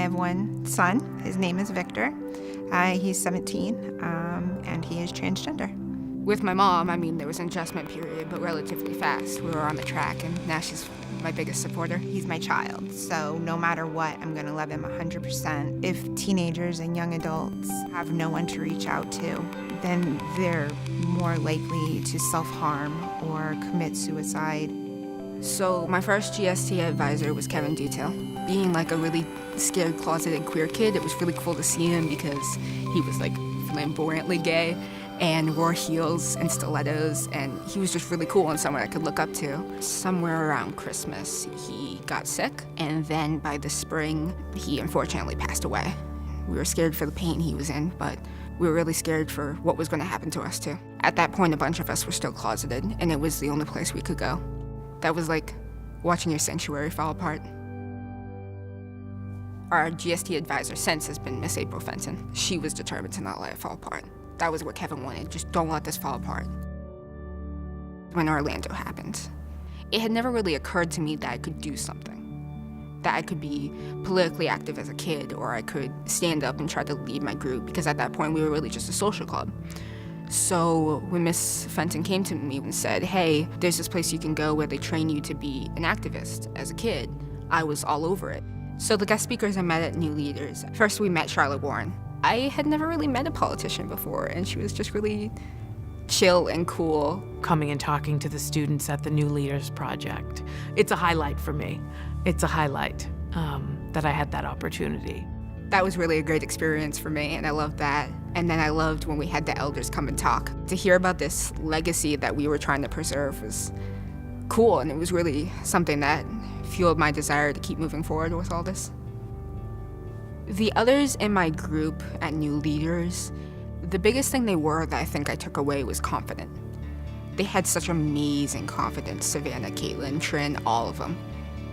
have one son. His name is Victor. He's 17, and he is transgender. With my mom, I mean, there was an adjustment period, but relatively fast. We were on the track, and now she's my biggest supporter. He's my child, so no matter what, I'm gonna love him 100%. If teenagers and young adults have no one to reach out to, then they're more likely to self-harm or commit suicide. So my first GST advisor was Kevin Detail. Being like a really scared, closeted queer kid, it was really cool to see him because he was like flamboyantly gay and wore heels and stilettos, and he was just really cool and someone I could look up to. Somewhere around Christmas, he got sick, and then by the spring, he unfortunately passed away. We were scared for the pain he was in, but we were really scared for what was going to happen to us too. At that point, a bunch of us were still closeted, and it was the only place we could go. That was like watching your sanctuary fall apart. Our GST advisor since has been Miss April Fenton. She was determined to not let it fall apart. That was what Kevin wanted, just don't let this fall apart. When Orlando happened, it had never really occurred to me that I could do something. That I could be politically active as a kid, or I could stand up and try to lead my group, because at that point we were really just a social club. So when Miss Fenton came to me and said, hey, there's this place you can go where they train you to be an activist as a kid, I was all over it. So the guest speakers I met at New Leaders, first we met Charlotte Warren. I had never really met a politician before, and she was just really chill and cool. Coming and talking to the students at the New Leaders Project. It's a highlight for me. It's a highlight that I had that opportunity. That was really a great experience for me, and I loved that. And then I loved when we had the elders come and talk. To hear about this legacy that we were trying to preserve was cool, and it was really something that fueled my desire to keep moving forward with all this. The others in my group at New Leaders, the biggest thing they were that I think I took away was confident. They had such amazing confidence, Savannah, Caitlin, Trin, all of them.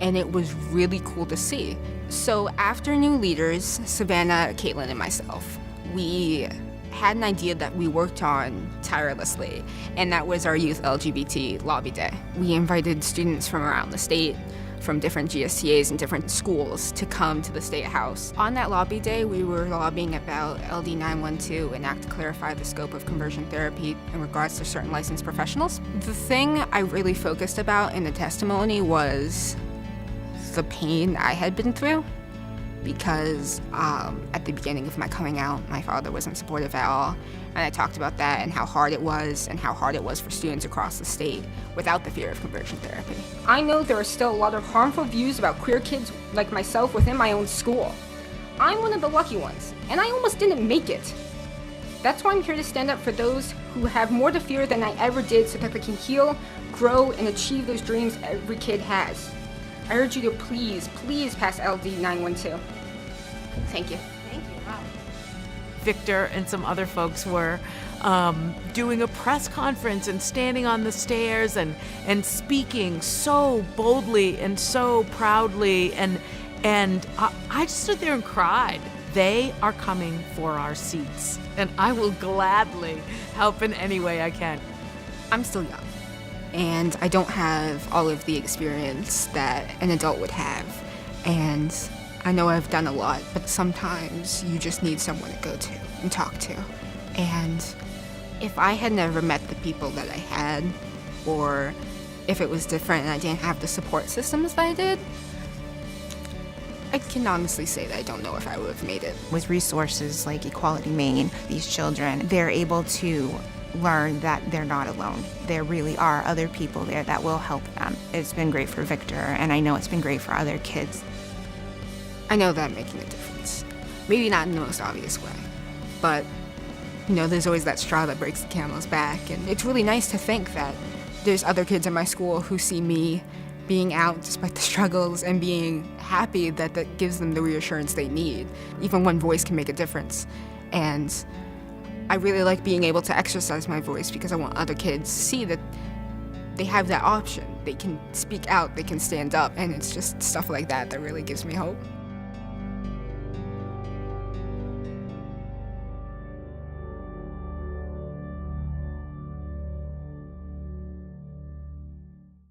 And it was really cool to see. So after New Leaders, Savannah, Caitlin, and myself, we had an idea that we worked on tirelessly, and that was our Youth LGBT Lobby Day. We invited students from around the state, from different GSTAs and different schools to come to the State House. On that lobby day, we were lobbying about LD 912, an act to clarify the scope of conversion therapy in regards to certain licensed professionals. The thing I really focused about in the testimony was the pain I had been through, because at the beginning of my coming out, my father wasn't supportive at all. And I talked about that and how hard it was for students across the state without the fear of conversion therapy. I know there are still a lot of harmful views about queer kids like myself within my own school. I'm one of the lucky ones, and I almost didn't make it. That's why I'm here to stand up for those who have more to fear than I ever did, so that they can heal, grow, and achieve those dreams every kid has. I urge you to please, please pass LD 912. Thank you. Thank you. Wow. Victor and some other folks were doing a press conference and standing on the stairs and speaking so boldly and so proudly, and I just stood there and cried. They are coming for our seats, and I will gladly help in any way I can. I'm still young, and I don't have all of the experience that an adult would have, and I know I've done a lot, but sometimes you just need someone to go to and talk to. And if I had never met the people that I had, or if it was different and I didn't have the support systems that I did, I can honestly say that I don't know if I would have made it. With resources like EqualityMaine, these children, they're able to learn that they're not alone. There really are other people there that will help them. It's been great for Victor, and I know it's been great for other kids. I know that I'm making a difference. Maybe not in the most obvious way, but there's always that straw that breaks the camel's back, and it's really nice to think that there's other kids in my school who see me being out despite the struggles and being happy that gives them the reassurance they need. Even one voice can make a difference, and I really like being able to exercise my voice because I want other kids to see that they have that option. They can speak out, they can stand up, and it's just stuff like that that really gives me hope.